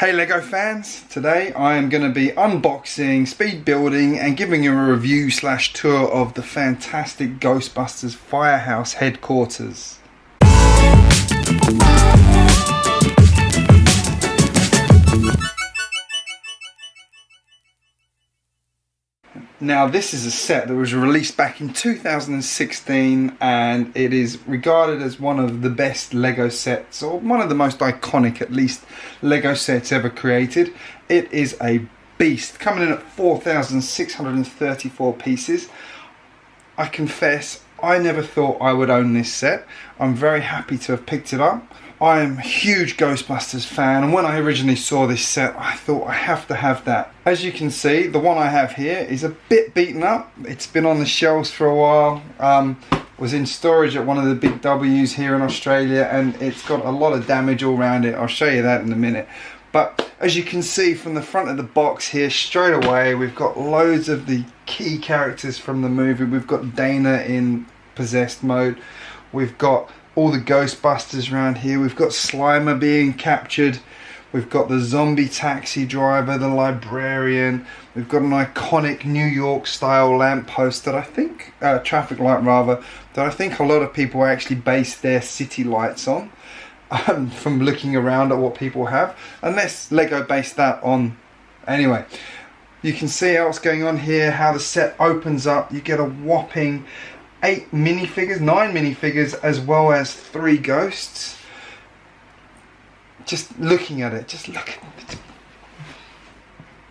Hey LEGO fans, today I am going to be unboxing, speed building and giving you a review / tour of the fantastic Ghostbusters Firehouse Headquarters. Now this is a set that was released back in 2016 and it is regarded as one of the best LEGO sets, or one of the most iconic at least LEGO sets ever created. It is a beast, coming in at 4,634 pieces. I confess, I never thought I would own this set. I'm very happy to have picked it up. I am a huge Ghostbusters fan, and when I originally saw this set I thought I have to have that. As you can see, the one I have here is a bit beaten up. It's been on the shelves for a while, was in storage at one of the big W's here in Australia, and it's got a lot of damage all around it. I'll show you that in a minute. But as you can see from the front of the box here, straight away we've got loads of the key characters from the movie. We've got Dana in possessed mode, we've got all the Ghostbusters around here, we've got Slimer being captured, we've got the zombie taxi driver, the librarian, we've got an iconic New York style lamppost that I think, traffic light rather, that I think a lot of people actually base their city lights on, from looking around at what people have, unless LEGO based that on. Anyway, you can see what's going on here, how the set opens up. You get a whopping 9 minifigures, as well as 3 ghosts. Just looking at it, just look at it. It's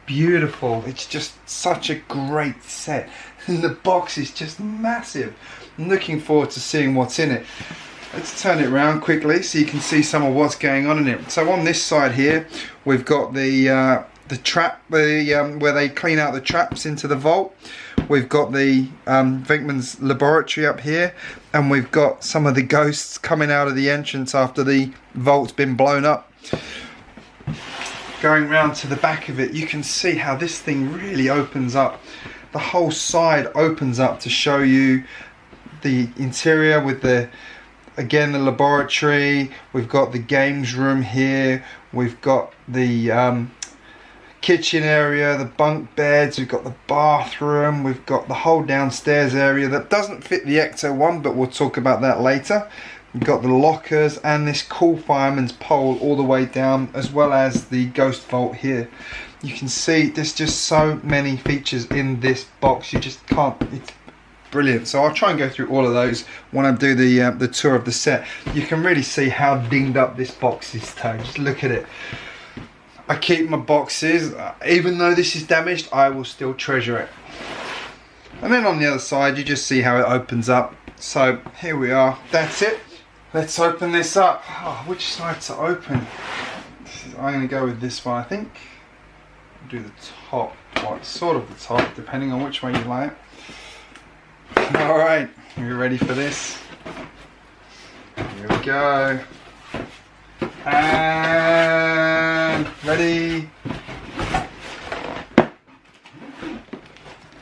beautiful. It's just such a great set. And the box is just massive. I'm looking forward to seeing what's in it. Let's turn it around quickly so you can see some of what's going on in it. So on this side here, we've got the trap, where they clean out the traps into the vault. We've got the Venkman's laboratory up here, and we've got some of the ghosts coming out of the entrance after the vault's been blown up. Going round to the back of it, you can see how this thing really opens up. The whole side opens up to show you the interior with the, again, the laboratory. We've got the games room here, we've got the kitchen area, the bunk beds, we've got the bathroom, we've got the whole downstairs area that doesn't fit the Ecto one, but we'll talk about that later. We've got the lockers and this cool fireman's pole all the way down, as well as the ghost vault here. You can see there's just so many features in this box, you just can't, it's brilliant. So I'll try and go through all of those when I do the tour of the set. You can really see how dinged up this box is though, just look at it. I keep my boxes, even though this is damaged, I will still treasure it. And then on the other side, you just see how it opens up. So here we are, that's it. Let's open this up. Oh, which side to open? I'm going to go with this one, I think. Do the top, or sort of the top, depending on which way you lay it. Alright, are you ready for this? Here we go. And ready.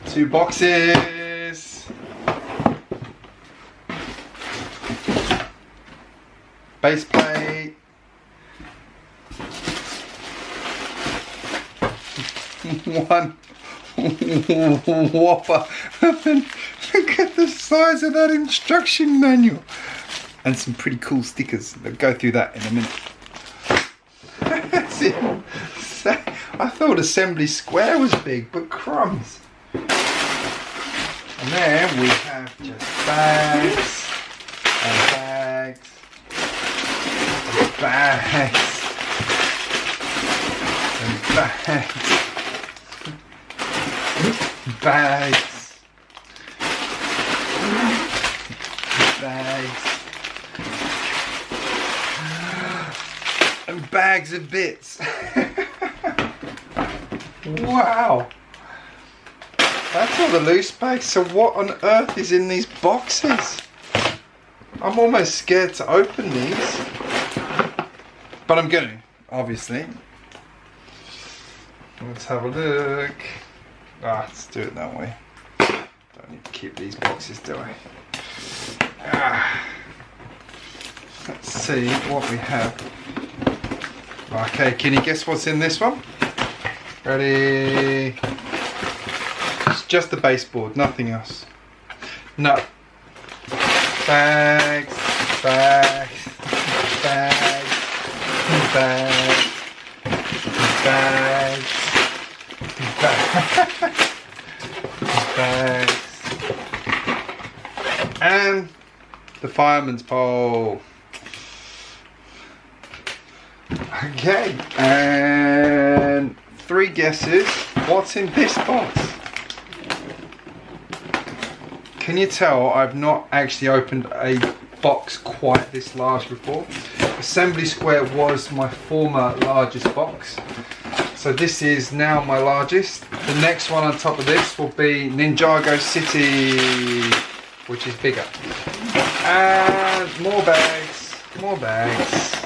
2 boxes. Base plate. One whopper. Look at the size of that instruction manual. And some pretty cool stickers. We'll go through that in a minute. That's it. I thought Assembly Square was big, but crumbs. And then we have just bags and bags and bags and bags and bags and bags and bags of bits. Wow, that's all the loose space. So what on earth is in these boxes? I'm almost scared to open these, but I'm going to, obviously. Let's have a look. Let's do it that way. Don't need to keep these boxes, do I? Let's see what we have. Okay, can you guess what's in this one? Ready? It's just the baseboard, nothing else. No. Bags, bags, bags, bags, bags, bags, bags, and the fireman's pole. Okay, and 3 guesses. What's in this box? Can you tell I've not actually opened a box quite this large before? Assembly Square was my former largest box, so this is now my largest. The next one on top of this will be Ninjago City, which is bigger. And more bags, more bags.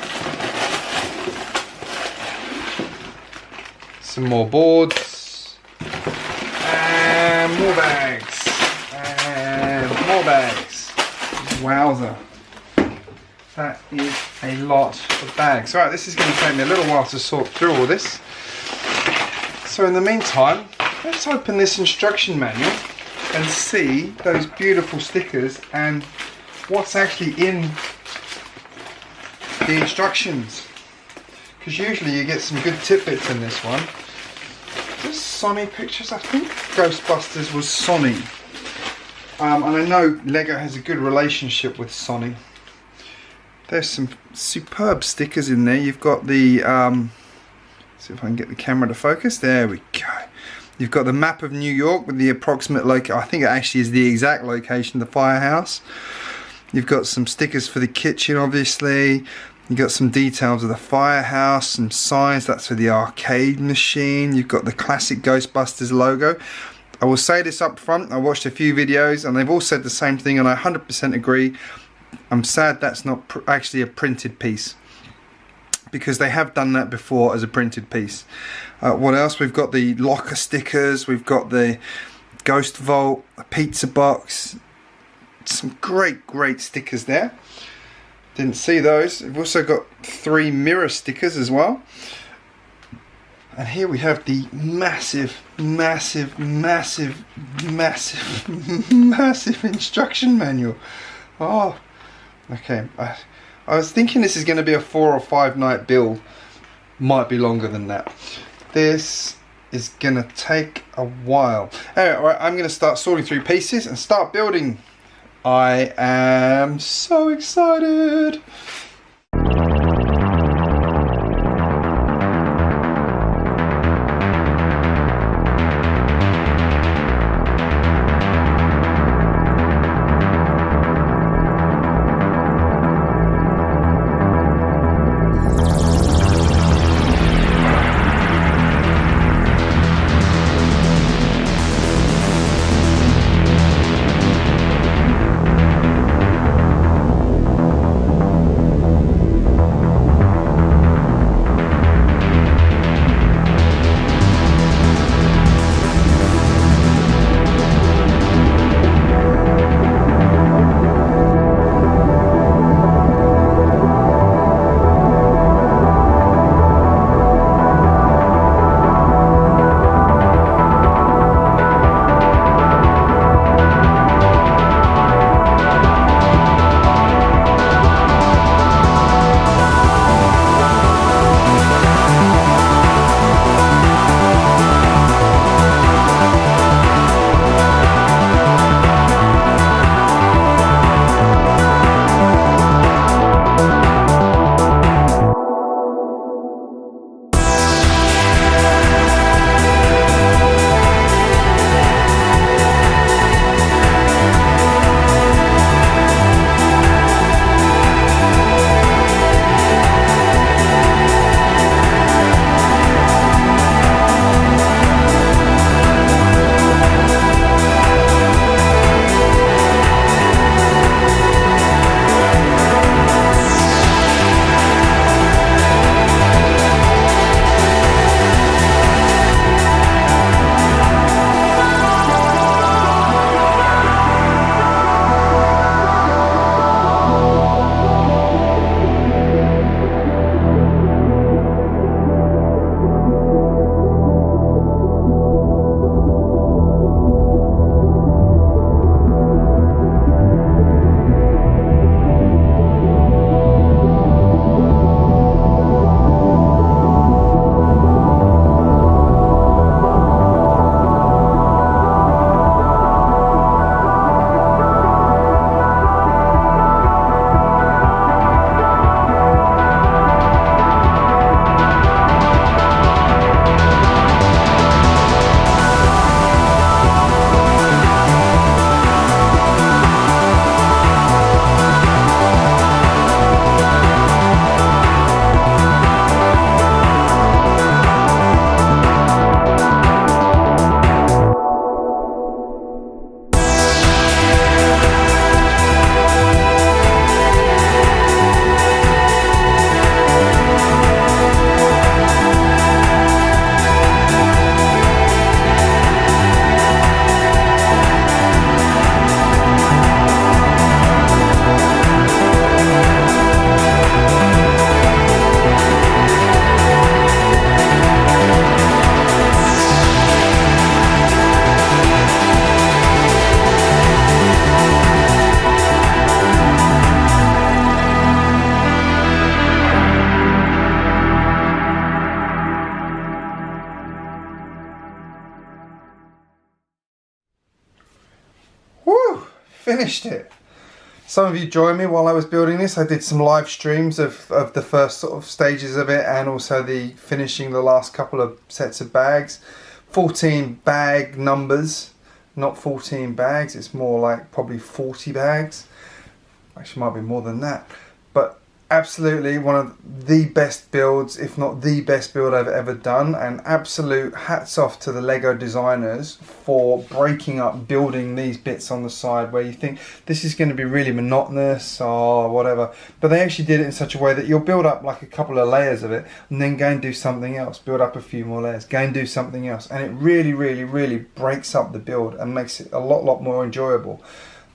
Some more boards, and more bags, and more bags. Wowza. That is a lot of bags. Alright, this is going to take me a little while to sort through all this. So in the meantime, let's open this instruction manual and see those beautiful stickers and what's actually in the instructions. Because usually you get some good tidbits in this one. This Sony Pictures, I think Ghostbusters was Sony. And I know LEGO has a good relationship with Sony. There's some superb stickers in there. You've got the, see if I can get the camera to focus. There we go. You've got the map of New York with the approximate location. I think it actually is the exact location of the firehouse. You've got some stickers for the kitchen, obviously. You've got some details of the firehouse, some signs, that's for the arcade machine. You've got the classic Ghostbusters logo. I will say this up front, I watched a few videos and they've all said the same thing and I 100% agree. I'm sad that's not actually a printed piece, because they have done that before as a printed piece. What else? We've got the locker stickers, we've got the Ghost Vault, a pizza box. Some great stickers there. Didn't see those. We've also got 3 mirror stickers as well. And here we have the massive instruction manual. Oh, okay. I was thinking this is going to be a 4 or 5 night build. Might be longer than that. This is going to take a while. Anyway, all right, I'm going to start sorting through pieces and start building. I am so excited. finished it. Some of you joined me while I was building this. I did some live streams of the first sort of stages of it, and also the finishing the last couple of sets of bags. 14 bag numbers, not 14 bags, it's more like probably 40 bags. Actually might be more than that. But absolutely one of the best builds, if not the best build I've ever done, and absolute hats off to the Lego designers for breaking up building these bits on the side where you think this is going to be really monotonous or whatever, but they actually did it in such a way that you'll build up like a couple of layers of it and then go and do something else, build up a few more layers, go and do something else, and it really breaks up the build and makes it a lot more enjoyable.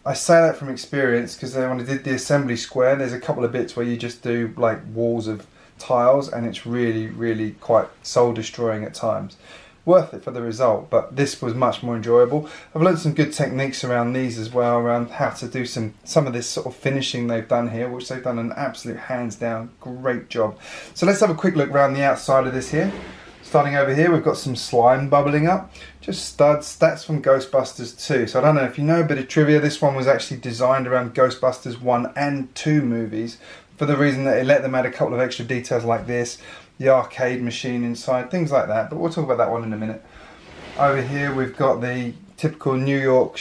I say that from experience because when I did the assembly square, there's a couple of bits where you just do like walls of tiles and it's really quite soul destroying at times. Worth it for the result, but this was much more enjoyable. I've learned some good techniques around these as well, around how to do some of this sort of finishing they've done here, which they've done an absolute hands down great job. So let's have a quick look around the outside of this here. Starting over here, we've got some slime bubbling up. Just studs. That's from Ghostbusters 2. So I don't know if you know a bit of trivia. This one was actually designed around Ghostbusters 1 and 2 movies for the reason that it let them add a couple of extra details like this, the arcade machine inside, things like that. But we'll talk about that one in a minute. Over here, we've got the typical New York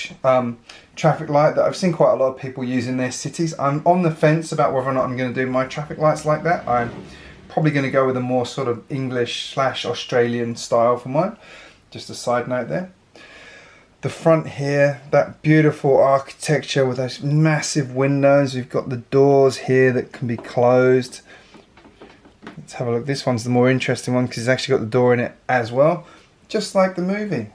traffic light that I've seen quite a lot of people use in their cities. I'm on the fence about whether or not I'm going to do my traffic lights like that. I'm probably going to go with a more sort of English/Australian style for mine. Just a side note there. The front here, that beautiful architecture with those massive windows. We've got the doors here that can be closed. Let's have a look. This one's the more interesting one because it's actually got the door in it as well, just like the movie.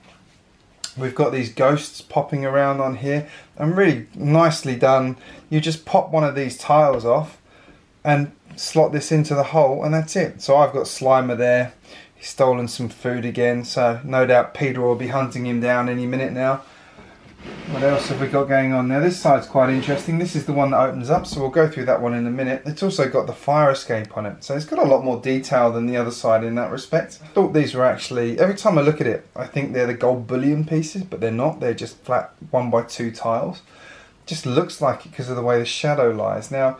We've got these ghosts popping around on here and really nicely done. You just pop one of these tiles off and slot this into the hole and that's it. So I've got Slimer there. He's stolen some food again, so no doubt Peter will be hunting him down any minute now. What else have we got going on now? This side's quite interesting. This is the one that opens up, so we'll go through that one in a minute. It's also got the fire escape on it, so it's got a lot more detail than the other side in that respect. I thought these were actually, every time I look at it, I think they're the gold bullion pieces, but they're not. They're just flat 1x2 tiles. Just looks like it because of the way the shadow lies. Now,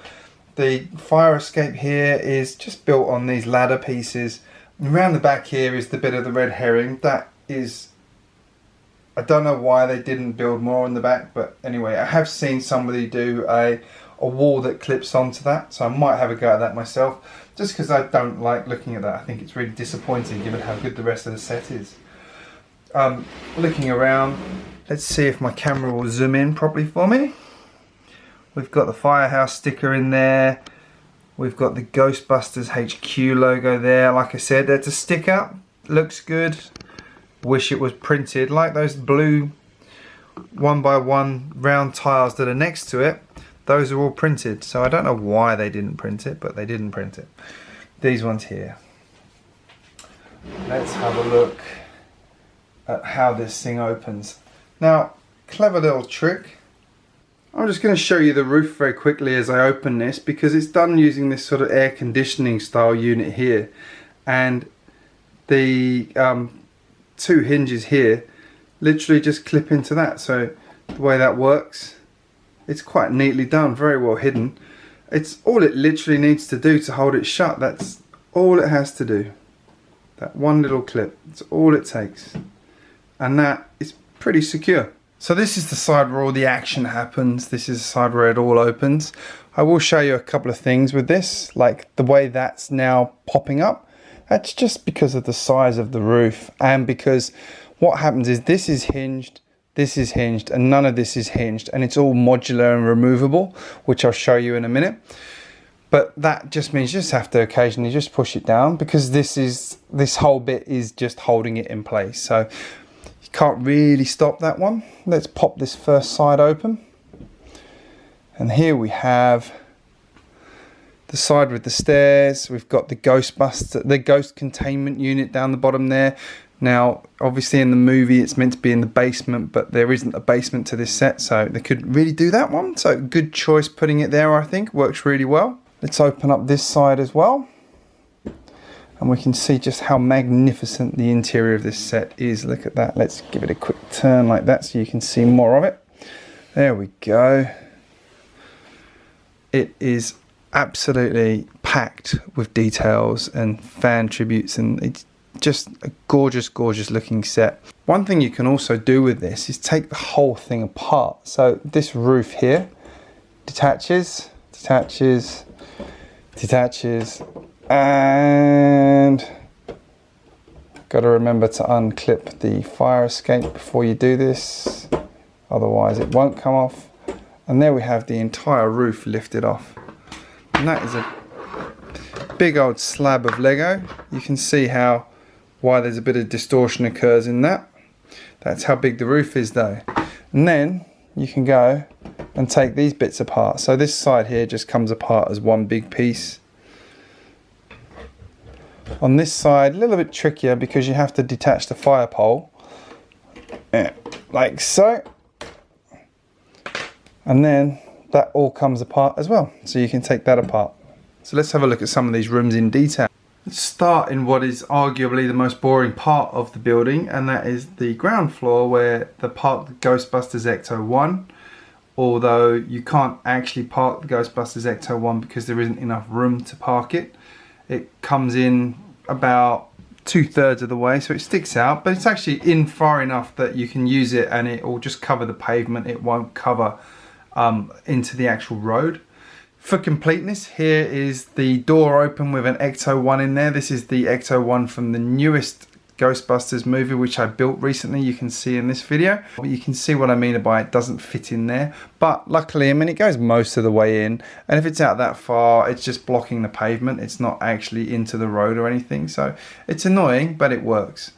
the fire escape here is just built on these ladder pieces. And around the back here is the bit of the red herring. That is, I don't know why they didn't build more on the back, but anyway, I have seen somebody do a wall that clips onto that, so I might have a go at that myself, just because I don't like looking at that. I think it's really disappointing given how good the rest of the set is. Looking around, let's see if my camera will zoom in properly for me. We've got the Firehouse sticker in there. We've got the Ghostbusters HQ logo there. Like I said, that's a sticker. Looks good. Wish it was printed. Like those blue 1x1 round tiles that are next to it. Those are all printed. So I don't know why they didn't print it, but they didn't print it. These ones here. Let's have a look at how this thing opens. Now, clever little trick. I'm just going to show you the roof very quickly as I open this, because it's done using this sort of air conditioning style unit here, and the two hinges here literally just clip into that. So the way that works, it's quite neatly done, very well hidden. It's all it literally needs to do to hold it shut. That's all it has to do. That one little clip, it's all it takes, and that is pretty secure. So this is the side where all the action happens. This is the side where it all opens. I will show you a couple of things with this, like the way that's now popping up. That's just because of the size of the roof, and because what happens is this is hinged, and none of this is hinged, and it's all modular and removable, which I'll show you in a minute. But that just means you just have to occasionally just push it down, because this whole bit is just holding it in place. So can't really stop that one. Let's pop this first side open, and here we have the side with the stairs. We've got the ghost containment unit down the bottom there. Now obviously in the movie it's meant to be in the basement, but there isn't a basement to this set, so they couldn't really do that one. So good choice putting it there, I think. Works really well. Let's open up this side as well, and we can see just how magnificent the interior of this set is. Look at that. Let's give it a quick turn like that so you can see more of it. There we go. It is absolutely packed with details and fan tributes, and it's just a gorgeous, gorgeous looking set. One thing you can also do with this is take the whole thing apart. So this roof here detaches, detaches, detaches, and got to remember to unclip the fire escape before you do this, otherwise it won't come off. And there we have the entire roof lifted off, and that is a big old slab of Lego. You can see why there's a bit of distortion occurs in that. That's how big the roof is though. And then you can go and take these bits apart. So this side here just comes apart as one big piece. On this side, a little bit trickier because you have to detach the fire pole, like so. And then that all comes apart as well. So you can take that apart. So let's have a look at some of these rooms in detail. Let's start in what is arguably the most boring part of the building, and that is the ground floor where the park the Ghostbusters Ecto 1. Although you can't actually park the Ghostbusters Ecto 1 because there isn't enough room to park it. It comes in about 2/3 of the way, so it sticks out, but it's actually in far enough that you can use it and it will just cover the pavement. It won't cover into the actual road. For completeness, here is the door open with an Ecto 1 in there. This is the Ecto 1 from the newest Ghostbusters movie, which I built recently. You can see in this video, but you can see what I mean by it doesn't fit in there. But luckily, I mean, it goes most of the way in, and if it's out that far, it's just blocking the pavement. It's not actually into the road or anything, so it's annoying, but it works.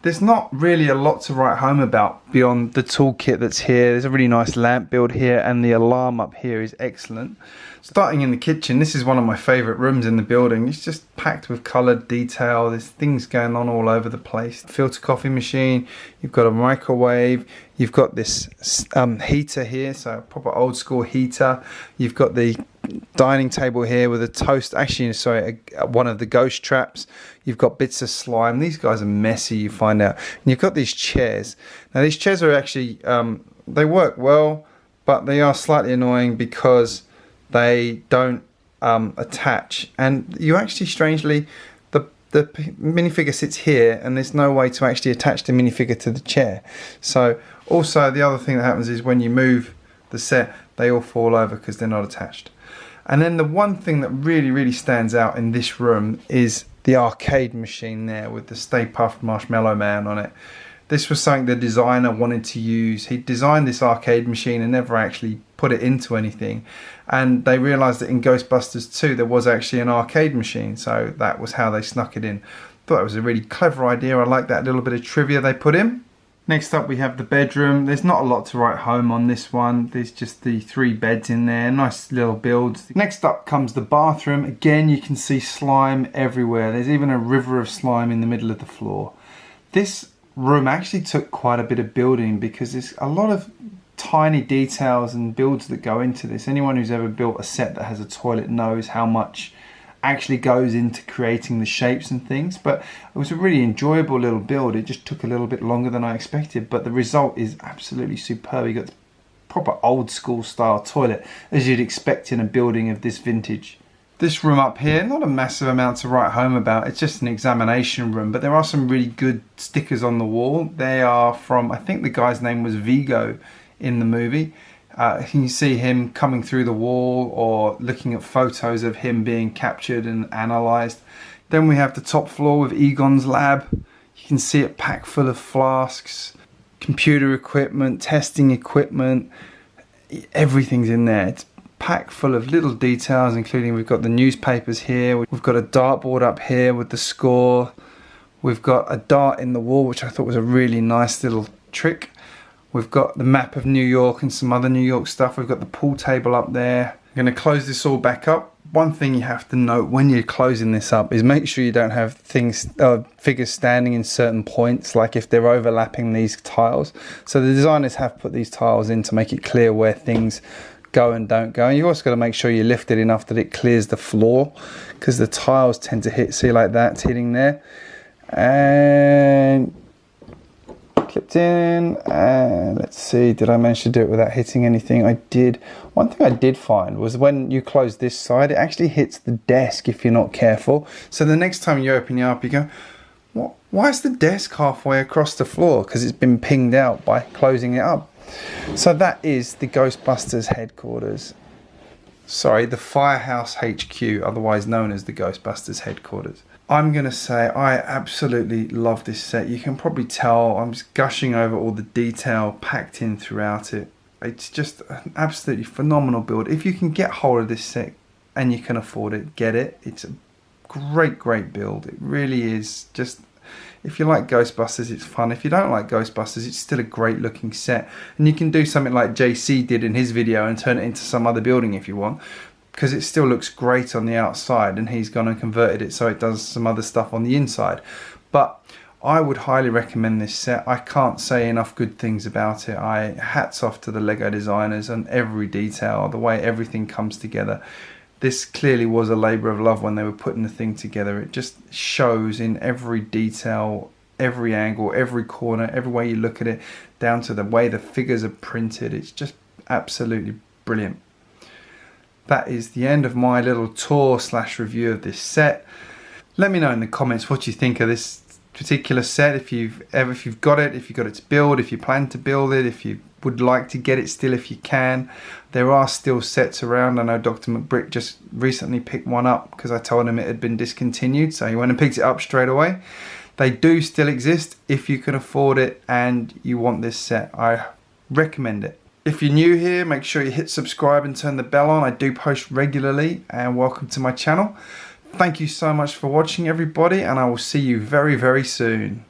There's not really a lot to write home about beyond the toolkit that's here. There's a really nice lamp build here, and the alarm up here is excellent. Starting in the kitchen, this is one of my favourite rooms in the building. It's just packed with coloured detail. There's things going on all over the place. Filter coffee machine, you've got a microwave, you've got this heater here, so a proper old school heater. You've got the dining table here with a toast, actually sorry, one of the ghost traps. You've got bits of slime. These guys are messy, you find out. And you've got these chairs. Now these chairs are actually, they work well, but they are slightly annoying because they don't attach, and you actually strangely the minifigure sits here and there's no way to actually attach the minifigure to the chair. So also the other thing that happens is when you move the set, they all fall over because they're not attached. And then the one thing that really stands out in this room is the arcade machine there with the Stay Puft Marshmallow Man on it. This was something the designer wanted to use. He designed this arcade machine and never actually put it into anything. And they realised that in Ghostbusters 2 there was actually an arcade machine, so that was how they snuck it in. Thought it was a really clever idea. I like that little bit of trivia they put in. Next up we have the bedroom. There's not a lot to write home on this one. There's just the 3 beds in there. Nice little builds. Next up comes the bathroom. Again, you can see slime everywhere. There's even a river of slime in the middle of the floor. This room actually took quite a bit of building because there's a lot of tiny details and builds that go into this. Anyone who's ever built a set that has a toilet knows how much actually goes into creating the shapes and things, but it was a really enjoyable little build. It just took a little bit longer than I expected, but the result is absolutely superb. You got the proper old school style toilet as you'd expect in a building of this vintage. This room up here, not a massive amount to write home about. It's just an examination room, but there are some really good stickers on the wall. They are from, I think the guy's name was Vigo in the movie. You can see him coming through the wall or looking at photos of him being captured and analysed. Then we have the top floor with Egon's lab. You can see it packed full of flasks, computer equipment, testing equipment. Everything's in there. It's packed full of little details, including we've got the newspapers here. We've got a dartboard up here with the score. We've got a dart in the wall, which I thought was a really nice little trick. We've got the map of New York and some other New York stuff. We've got the pool table up there. I'm going to close this all back up. One thing you have to note when you're closing this up is make sure you don't have figures standing in certain points, like if they're overlapping these tiles. So the designers have put these tiles in to make it clear where things go and don't go. And you've also got to make sure you lift it enough that it clears the floor, because the tiles tend to hit, see like that, it's hitting there. And click clipped in, and let's see, did I manage to do it without hitting anything? I did. One thing I did find was when you close this side, it actually hits the desk if you're not careful. So the next time you open it up, you go, what? Why is the desk halfway across the floor? Because it's been pinged out by closing it up. So that is the Ghostbusters headquarters. Sorry, the Firehouse HQ, otherwise known as the Ghostbusters headquarters. I'm going to say I absolutely love this set. You can probably tell I'm just gushing over all the detail packed in throughout it. It's just an absolutely phenomenal build. If you can get hold of this set and you can afford it, get it. It's a great build. It really is. Just, if you like Ghostbusters, it's fun. If you don't like Ghostbusters, it's still a great looking set. And you can do something like JC did in his video and turn it into some other building if you want, because it still looks great on the outside, and he's gone and converted it so it does some other stuff on the inside. But I would highly recommend this set. I can't say enough good things about it. Hats off to the LEGO designers and every detail, the way everything comes together. This clearly was a labour of love when they were putting the thing together. It just shows in every detail, every angle, every corner, every way you look at it, down to the way the figures are printed. It's just absolutely brilliant. That is the end of my little tour / review of this set. Let me know in the comments what you think of this particular set. If you've got it, if you've got it to build, if you plan to build it, if you would like to get it still if you can. There are still sets around. I know Dr. McBrick just recently picked one up because I told him it had been discontinued, so he went and picked it up straight away. They do still exist if you can afford it and you want this set. I recommend it. If you're new here, make sure you hit subscribe and turn the bell on. I do post regularly, and welcome to my channel. Thank you so much for watching, everybody, and I will see you very soon.